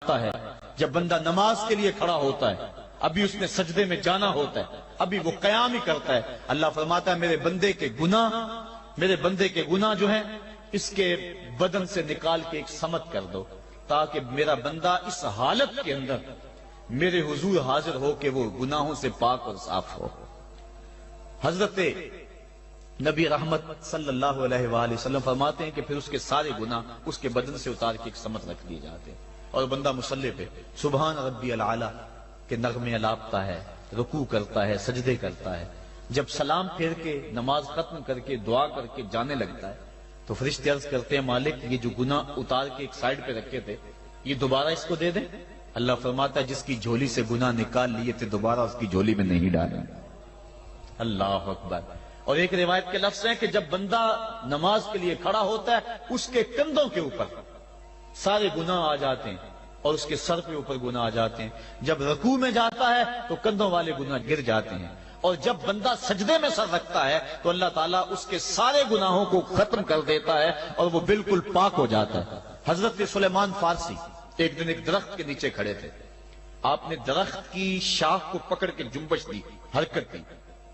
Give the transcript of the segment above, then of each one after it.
ہے جب بندہ نماز کے لیے کھڑا ہوتا ہے، ابھی اس نے سجدے میں جانا ہوتا ہے، ابھی وہ قیام ہی کرتا ہے، اللہ فرماتا ہے میرے بندے کے گناہ جو ہیں اس کے بدن سے نکال کے ایک سمت کر دو، تاکہ میرا بندہ اس حالت کے اندر میرے حضور حاضر ہو کہ وہ گناہوں سے پاک اور صاف ہو۔ حضرت نبی رحمت صلی اللہ علیہ وآلہ وسلم فرماتے ہیں کہ پھر اس کے سارے گناہ اس کے بدن سے اتار کے ایک سمت رکھ دیے جاتے ہیں، اور بندہ مصلی پہ سبحان ربی العالی کے نغمے الاپتا ہے، رکوع کرتا ہے، سجدے کرتا ہے۔ جب سلام پھیر کے نماز ختم کر کے دعا کر کے جانے لگتا ہے تو فرشتے عرض کرتے ہیں مالک یہ جو گناہ اتار کے ایک سائیڈ پہ رکھے تھے یہ دوبارہ اس کو دے دیں؟ اللہ فرماتا ہے جس کی جھولی سے گناہ نکال لیے تھے دوبارہ اس کی جھولی میں نہیں ڈالیں۔ اللہ اکبر۔ اور ایک روایت کے لفظ ہیں کہ جب بندہ نماز کے لیے کھڑا ہوتا ہے اس کے کندھوں کے اوپر سارے گناہ آ جاتے ہیں اور اس کے سر کے اوپر گناہ آ جاتے ہیں، جب رکوع میں جاتا ہے تو کندھوں والے گناہ گر جاتے ہیں، اور جب بندہ سجدے میں سر رکھتا ہے تو اللہ تعالیٰ اس کے سارے گناہوں کو ختم کر دیتا ہے اور وہ بالکل پاک ہو جاتا ہے۔ حضرت سلیمان فارسی ایک دن ایک درخت کے نیچے کھڑے تھے، آپ نے درخت کی شاخ کو پکڑ کے جنبش دی، حرکت دی،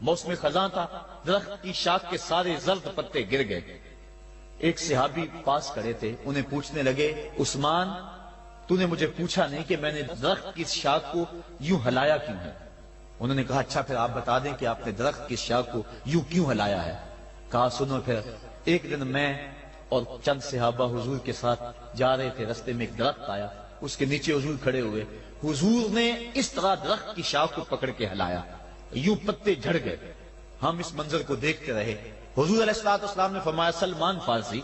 موسم خزاں تھا، درخت کی شاخ کے سارے زرد پتے گر گئے۔ ایک صحابی پاس کھڑے تھے، انہیں پوچھنے لگے عثمان تو نے مجھے پوچھا نہیں کہ میں نے درخت کی شاخ کو یوں ہلایا کیوں ہے؟ انہوں نے کہا اچھا پھر آپ بتا دیں کہ آپ نے درخت کی شاخ کو یوں کیوں ہلایا ہے؟ کہا سنو پھر ایک دن میں اور چند صحابہ حضور کے ساتھ جا رہے تھے، رستے میں ایک درخت آیا، اس کے نیچے حضور کھڑے ہوئے، حضور نے اس طرح درخت کی شاخ کو پکڑ کے ہلایا، یوں پتے جھڑ گئے، ہم اس منظر کو دیکھتے رہے۔ حضور علیہ السلام نے فرمایا سلمان فارسی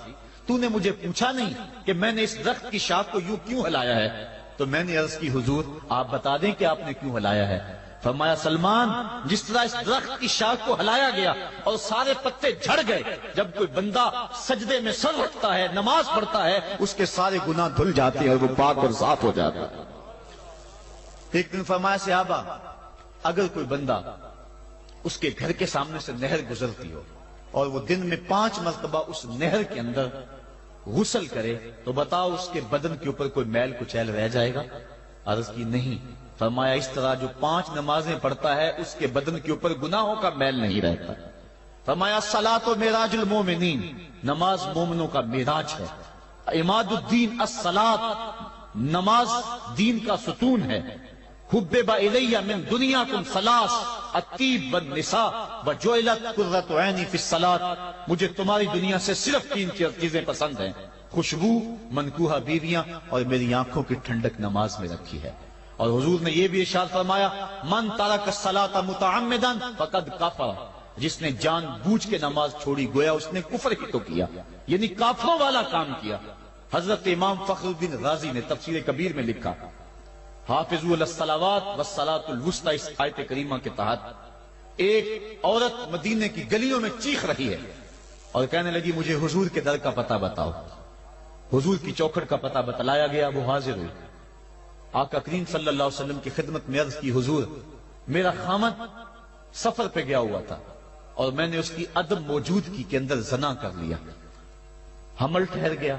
تو نے مجھے پوچھا نہیں کہ میں نے اس درخت کی شاخ کو یوں کیوں ہلایا ہے؟ تو میں نے عرض کی حضور آپ بتا دیں کہ آپ نے کیوں ہلایا ہے؟ فرمایا سلمان جس طرح اس درخت کی شاخ کو ہلایا گیا اور سارے پتے جھڑ گئے، جب کوئی بندہ سجدے میں سر رکھتا ہے نماز پڑھتا ہے اس کے سارے گناہ دھل جاتے ہیں اور وہ پاک اور صاف ہو جاتا ہے۔ ایک دن فرمایا صحابہ اگر کوئی بندہ اس کے گھر کے سامنے سے نہر گزرتی ہو اور وہ دن میں 5 مرتبہ اس نہر کے اندر غسل کرے تو بتاؤ اس کے بدن کے اوپر کوئی میل کچیل رہ جائے گا؟ عرض کی نہیں۔ فرمایا اس طرح جو 5 نمازیں پڑھتا ہے اس کے بدن کے اوپر گناہوں کا میل نہیں رہتا۔ فرمایا الصلاۃ معراج المومنین، نماز مومنوں کا معراج ہے۔ عماد الدین الصلاۃ، نماز دین کا ستون ہے۔ حبب الی من دنیاکم ثلاث الطیب والنساء وجعلت قرۃ عینی فی الصلاۃ، مجھے تمہاری دنیا سے صرف 3 چیزیں پسند ہیں، خوشبو، منکوحہ بیویاں، اور میری آنکھوں کی ٹھنڈک نماز میں رکھی ہے۔ اور حضور نے یہ بھی ارشاد فرمایا من ترک الصلاۃ متعمدا فقد کفر، جس نے جان بوجھ کے نماز چھوڑی گویا اس نے کفر ہی تو کیا، یعنی کافروں والا کام کیا۔ حضرت امام فخر الدین رازی نے تفسیر کبیر میں لکھا حافظوا علی الصلوات والصلاۃ الوسطی، اس آیت کریمہ کے تحت ایک عورت مدینے کی گلیوں میں چیخ رہی ہے اور کہنے لگی مجھے حضور کے در کا پتہ بتاؤ۔ حضور کی چوکھٹ کا پتہ بتلایا گیا، وہ حاضر ہوئی، آقا کریم صلی اللہ علیہ وسلم کی خدمت میں عرض کی حضور میرا خامد سفر پہ گیا ہوا تھا اور میں نے اس کی عدم موجودگی کے اندر زنا کر لیا، حمل ٹھہر گیا،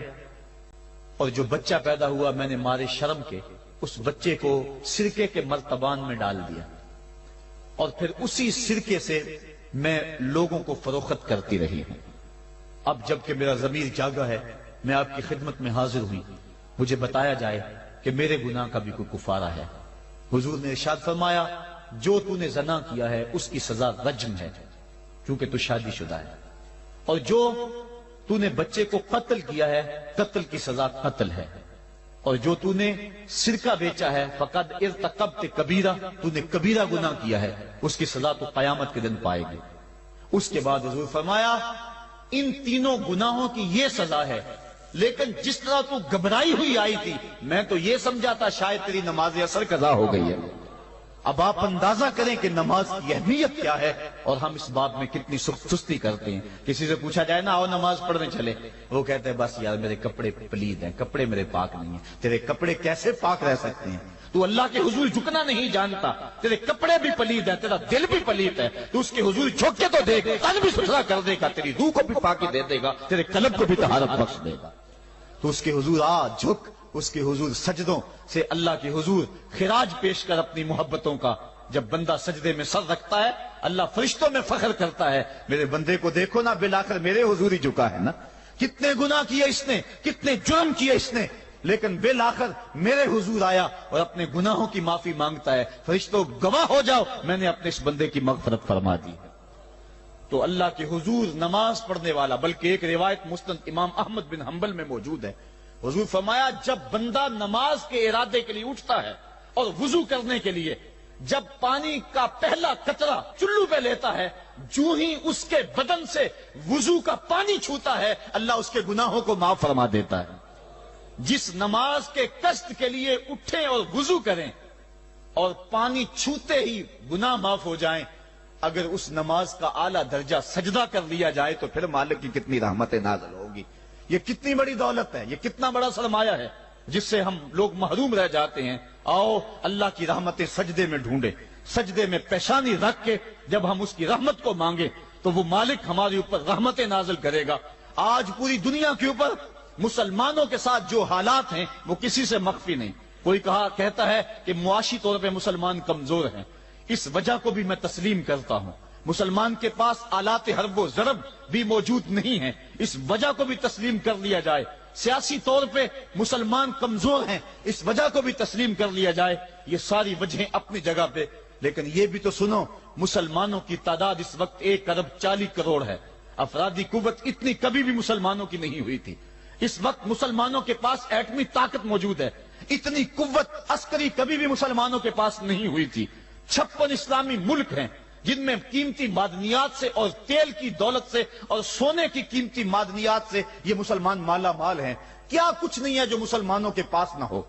اور جو بچہ پیدا ہوا میں نے مارے شرم کے اس بچے کو سرکے کے مرتبان میں ڈال دیا، اور پھر اسی سرکے سے میں لوگوں کو فروخت کرتی رہی ہوں۔ اب جب کہ میرا ضمیر جاگا ہے میں آپ کی خدمت میں حاضر ہوئی، مجھے بتایا جائے کہ میرے گناہ کا بھی کوئی کفارہ ہے۔ حضور نے ارشاد فرمایا جو تو نے زنا کیا ہے اس کی سزا رجم ہے کیونکہ تو شادی شدہ ہے، اور جو تو نے بچے کو قتل کیا ہے قتل کی سزا قتل ہے، اور جو تو نے سرکہ بیچا ہے فقد ارتکبت کبیرہ، تو نے کبیرہ گناہ کیا ہے، اس کی سزا تو قیامت کے دن پائے گی۔ اس کے بعد حضور فرمایا ان تینوں گناہوں کی یہ سزا ہے، لیکن جس طرح تو گھبرائی ہوئی آئی تھی میں تو یہ سمجھا تھا شاید تیری نماز اثر قضا ہو گئی ہے۔ اب آپ اندازہ کریں کہ نماز کی اہمیت کیا ہے اور ہم اس باب میں کتنی سستی کرتے ہیں۔ کسی سے پوچھا جائے نا آؤ نماز پڑھنے چلے، وہ کہتے ہیں بس یار میرے کپڑے پلید ہیں، کپڑے میرے پاک نہیں ہیں۔ تیرے کپڑے کیسے پاک رہ سکتے ہیں؟ تو اللہ کے حضور جھکنا نہیں جانتا، تیرے کپڑے بھی پلید ہیں، تیرا دل بھی پلید ہے، تو اس کے حضور جھک کے تو دیکھ، قلب بھی ستھرا کر دے گا، تیری روح کو بھی پاکی دے دے گا، تیرے قلب کو بھی طہارت بخش دے گا۔ تو اس کے حضور آ جھک، اس کے حضور سجدوں سے اللہ کے حضور خراج پیش کر اپنی محبتوں کا جب بندہ سجدے میں سر رکھتا ہے اللہ فرشتوں میں فخر کرتا ہے، میرے بندے کو دیکھو نا، بالآخر میرے حضور ہی جھکا ہے نا، کتنے گناہ کیے اس نے، کتنے جرم کیے اس نے، لیکن بالآخر میرے حضور آیا اور اپنے گناہوں کی معافی مانگتا ہے، فرشتوں گواہ ہو جاؤ میں نے اپنے اس بندے کی مغفرت فرما دی ہے۔ تو اللہ کے حضور نماز پڑھنے والا، بلکہ ایک روایت مسند امام احمد بن حنبل میں موجود ہے، حضور فرمایا جب بندہ نماز کے ارادے کے لیے اٹھتا ہے اور وضو کرنے کے لیے جب پانی کا پہلا قطرہ چلو پہ لیتا ہے، جو ہی اس کے بدن سے وضو کا پانی چھوتا ہے اللہ اس کے گناہوں کو معاف فرما دیتا ہے۔ جس نماز کے قصد کے لیے اٹھیں اور وضو کریں اور پانی چھوتے ہی گناہ معاف ہو جائیں، اگر اس نماز کا اعلیٰ درجہ سجدہ کر لیا جائے تو پھر مالک کی کتنی رحمت نازل ہوگی۔ یہ کتنی بڑی دولت ہے، یہ کتنا بڑا سرمایہ ہے جس سے ہم لوگ محروم رہ جاتے ہیں۔ آؤ اللہ کی رحمتیں سجدے میں ڈھونڈے، سجدے میں پیشانی رکھ کے جب ہم اس کی رحمت کو مانگیں تو وہ مالک ہمارے اوپر رحمتیں نازل کرے گا۔ آج پوری دنیا کے اوپر مسلمانوں کے ساتھ جو حالات ہیں وہ کسی سے مخفی نہیں۔ کوئی کہتا ہے کہ معاشی طور پہ مسلمان کمزور ہیں، اس وجہ کو بھی میں تسلیم کرتا ہوں۔ مسلمان کے پاس آلات حرب و ضرب بھی موجود نہیں ہیں، اس وجہ کو بھی تسلیم کر لیا جائے۔ سیاسی طور پہ مسلمان کمزور ہیں، اس وجہ کو بھی تسلیم کر لیا جائے۔ یہ ساری وجہیں اپنی جگہ پہ، لیکن یہ بھی تو سنو مسلمانوں کی تعداد اس وقت 1.40 کروڑ ہے۔ افرادی قوت اتنی کبھی بھی مسلمانوں کی نہیں ہوئی تھی۔ اس وقت مسلمانوں کے پاس ایٹمی طاقت موجود ہے، اتنی قوت عسکری کبھی بھی مسلمانوں کے پاس نہیں ہوئی تھی۔ 56 اسلامی ملک ہیں جن میں قیمتی معدنیات سے اور تیل کی دولت سے اور سونے کی قیمتی معدنیات سے یہ مسلمان مالا مال ہیں۔ کیا کچھ نہیں ہے جو مسلمانوں کے پاس نہ ہو،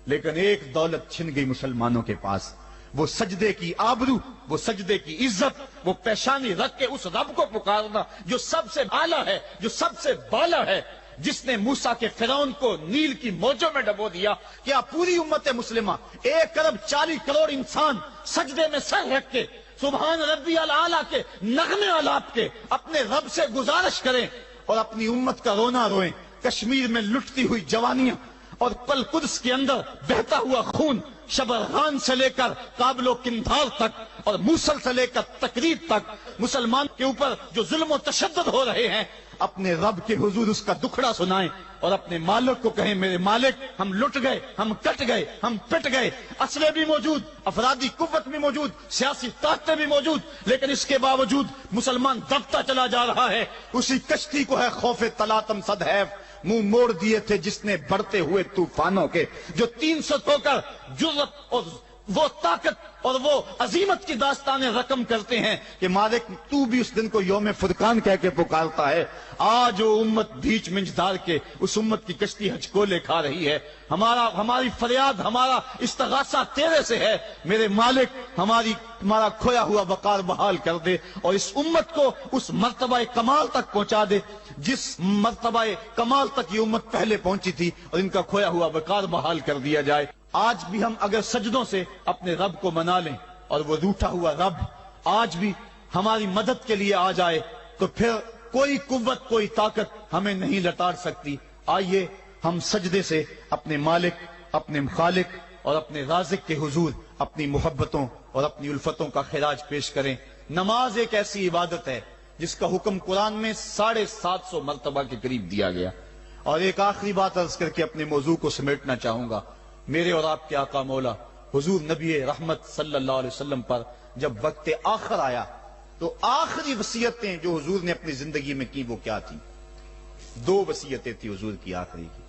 لیکن ایک دولت چھن گئی مسلمانوں کے پاس، وہ سجدے کی آبرو، وہ سجدے کی عزت، وہ پیشانی رکھ کے اس رب کو پکارنا جو سب سے اعلیٰ ہے، جو سب سے بالا ہے، جس نے موسیٰ کے فرعون کو نیل کی موجوں میں ڈبو دیا۔ کیا پوری امت مسلمہ 1.40 کروڑ انسان سجدے میں سر رکھ کے سبحان ربی الاعلیٰ کے نغمے آلات کے اپنے رب سے گزارش کریں اور اپنی امت کا رونا روئیں؟ کشمیر میں لٹتی ہوئی جوانیاں اور پل قدس کے اندر بہتا ہوا خون، شبرغان سے لے کر کابل و قندھار تک اور موصل سے لے کر تکریب تک مسلمان کے اوپر جو ظلم و تشدد ہو رہے ہیں، اپنے رب کے حضور اس کا دکھڑا سنائیں اور اپنے مالک کو کہیں میرے مالک ہم لٹ گئے، ہم کٹ گئے، ہم پٹ گئے، اسلحے بھی موجود، افرادی قوت بھی موجود، سیاسی طاقتیں بھی موجود، لیکن اس کے باوجود مسلمان دبتا چلا جا رہا ہے۔ اسی کشتی کو ہے خوف تلاطم صدحیف منہ موڑ دیے تھے جس نے بڑھتے ہوئے طوفانوں کے، جو 300 ہو کر جرأت اور وہ طاقت اور وہ عظیمت کی داستانیں رقم کرتے ہیں کہ مالک تو بھی اس دن کو یوم فرقان کہہ کے پکارتا ہے۔ آج وہ امت بیچ منجدار کے اس امت کی کشتی ہچکولے کھا رہی ہے۔ ہماری فریاد، ہمارا استغاثہ تیرے سے ہے، میرے مالک ہمارا کھویا ہوا وقار بحال کر دے اور اس امت کو اس مرتبہ کمال تک پہنچا دے جس مرتبہ کمال تک یہ امت پہلے پہنچی تھی، اور ان کا کھویا ہوا وقار بحال کر دیا جائے۔ آج بھی ہم اگر سجدوں سے اپنے رب کو منا لیں اور وہ روٹھا ہوا رب آج بھی ہماری مدد کے لیے آ جائے تو پھر کوئی قوت، کوئی طاقت ہمیں نہیں لتاڑ سکتی۔ آئیے ہم سجدے سے اپنے مالک، اپنے خالق اور اپنے رازق کے حضور اپنی محبتوں اور اپنی الفتوں کا خراج پیش کریں۔ نماز ایک ایسی عبادت ہے جس کا حکم قرآن میں 750 مرتبہ کے قریب دیا گیا۔ اور ایک آخری بات عرض کر کے اپنے موضوع کو سمیٹنا چاہوں گا۔ میرے اور آپ کے آقا مولا حضور نبی رحمت صلی اللہ علیہ وسلم پر جب وقت آخر آیا تو آخری وصیتیں جو حضور نے اپنی زندگی میں کی وہ کیا تھی؟ 2 وصیتیں تھی حضور کی آخری کی۔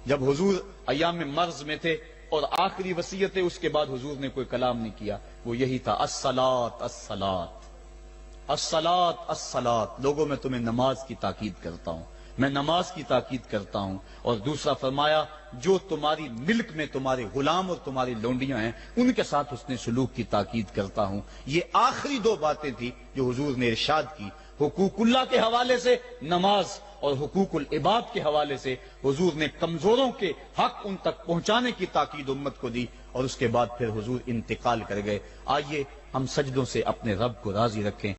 جب حضور ایام مرض میں تھے اور آخری وصیتیں، اس کے بعد حضور نے کوئی کلام نہیں کیا، وہ یہی تھا الصلاۃ الصلاۃ الصلاۃ الصلاۃ۔ لوگوں میں تمہیں نماز کی تاکید کرتا ہوں، میں نماز کی تاکید کرتا ہوں۔ اور دوسرا فرمایا جو تمہاری ملک میں تمہارے غلام اور تمہاری لونڈیاں ہیں ان کے ساتھ حسن سلوک کی تاکید کرتا ہوں۔ یہ آخری 2 باتیں تھی جو حضور نے ارشاد کی۔ حقوق اللہ کے حوالے سے نماز اور حقوق العباد کے حوالے سے حضور نے کمزوروں کے حق ان تک پہنچانے کی تاکید امت کو دی، اور اس کے بعد پھر حضور انتقال کر گئے۔ آئیے ہم سجدوں سے اپنے رب کو راضی رکھیں۔